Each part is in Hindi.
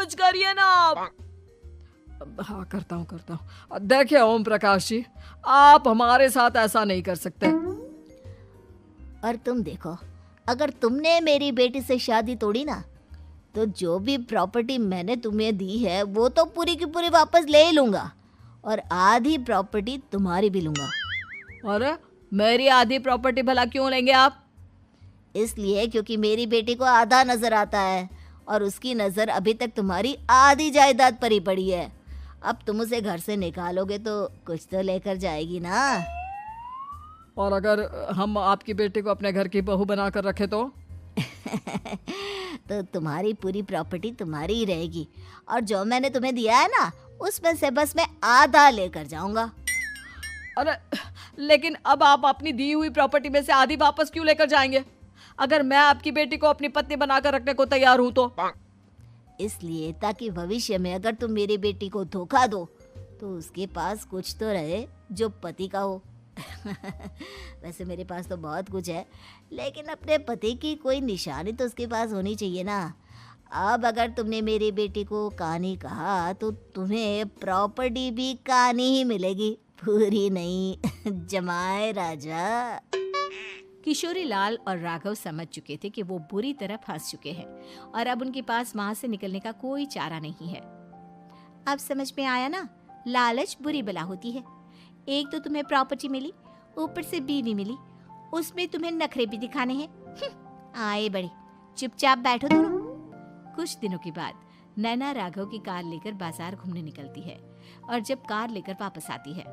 कुछ करिए ना आप। हाँ करता हूँ। देखिए ओम प्रकाश जी, आप हमारे साथ ऐसा नहीं कर सकते। और तुम देखो, अगर तुमने मेरी बेटी से शादी तोड़ी ना, तो जो भी प्रॉपर्टी मैंने तुम्हें दी है वो तो पूरी की पूरी वापस ले ही लूँगा, और आधी प्रॉपर्टी तुम्हारी भी लूँगा। अरे मेरी आधी प्रॉपर्टी भला क्यों लेंगे आप? इसलिए क्योंकि मेरी बेटी को आधा नज़र आता है और उसकी नज़र अभी तक तुम्हारी आधी जायदाद पर ही पड़ी है। अब तुम उसे घर से निकालोगे तो कुछ तो लेकर जाएगी ना। और अगर हम आपकी बेटी को अपने घर की बहू बना कर रखे तो? तो तुम्हारी पूरी प्रॉपर्टी तुम्हारी ही रहेगी, और जो मैंने तुम्हें दिया है ना, उसमें से बस मैं आधा लेकर जाऊंगा। अरे लेकिन अब आप अपनी दी हुई प्रॉपर्टी में से आधी वापस क्यों लेकर जाएंगे? अगर मैं आपकी बेटी को अपनी पत्नी बनाकर रखने को तैयार हूं तो? इसलिए ताकि भविष्य में अगर तुम मेरी बेटी को धोखा दो तो उसके पास कुछ तो रहे जो पति का हो। वैसे मेरे पास तो बहुत कुछ है, लेकिन अपने पति की कोई निशानी तो उसके पास होनी चाहिए ना। अब अगर तुमने मेरी बेटी को कानी कहा तो तुम्हें प्रॉपर्टी भी कानी ही मिलेगी, पूरी नहीं। जमाए राजा। किशोरी लाल और राघव समझ चुके थे कि वो बुरी तरह फंस चुके हैं और अब उनके पास वहां से निकलने का कोई चारा नहीं है। अब समझ में आया ना, लालच बुरी बला होती है। एक तो तुम्हें प्रॉपर्टी मिली, ऊपर से बीवी मिली, उसमें तुम्हें नखरे भी दिखाने हैं। आए बड़े, चुपचाप बैठो दोनों। कुछ दिनों के बाद नैना राघव की कार लेकर बाजार घूमने निकलती है और जब कार लेकर वापस आती है,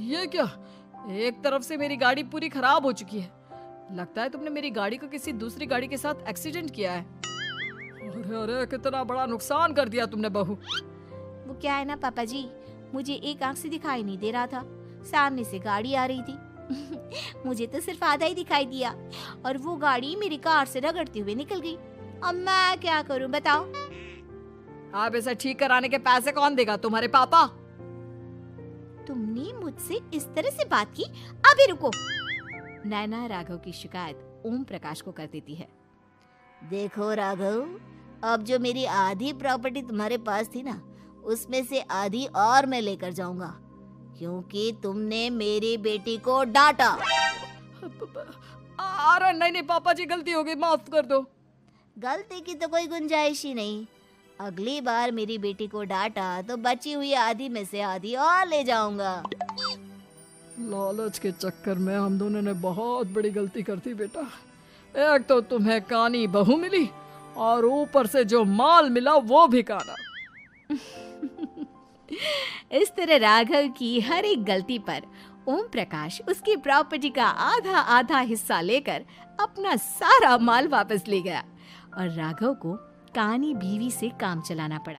ये क्या? एक तरफ से मेरी गाड़ी पूरी खराब हो चुकी है। लगता है तुमने मेरी गाड़ी को किसी दूसरी गाड़ी के साथ एक्सीडेंट किया है। अरे अरे कितना बड़ा नुकसान कर दिया तुमने बहू। वो क्या है ना पापा जी, मुझे एक आंख से दिखाई नहीं दे रहा था, सामने से गाड़ी आ रही थी। मुझे तो सिर्फ आधा ही दिखाई दिया और वो गाड़ी मेरी कार से रगड़ते हुए निकल गई। अब मैं क्या करूं बताओ? आप इसे ठीक कराने के पैसे कौन देगा? तुम्हारे पापा? तुमने मुझसे इस तरह से बात की? अभी रुको। नैना राघव की शिकायत ओम प्रकाश को कर देती है। देखो राघव, अब जो मेरी आधी प्रॉपर्टी तुम्हारे पास थी ना, उसमें से आधी और मैं लेकर जाऊंगा, क्योंकि तुमने मेरी बेटी को डांटा। अरे नहीं पापा जी, गलती हो गई, माफ कर दो। गलती की तो कोई गुंजाइश ही नहीं। अगली बार मेरी बेटी को डांटा तो बची हुई आधी में से आधी और ले जाऊंगा। लालच के चक्कर में हम दोनों ने बहुत बड़ी गलती कर दी बेटा। एक तो तुम्हें कानी बहू मिली और ऊपर से जो माल मिला वो भी काना। इस तरह राघव की हर एक गलती पर ओम प्रकाश उसकी प्रॉपर्टी का आधा आधा हिस्सा लेकर अपना सारा माल वापस ले गया और राघव को कानी बीवी से काम चलाना पड़ा।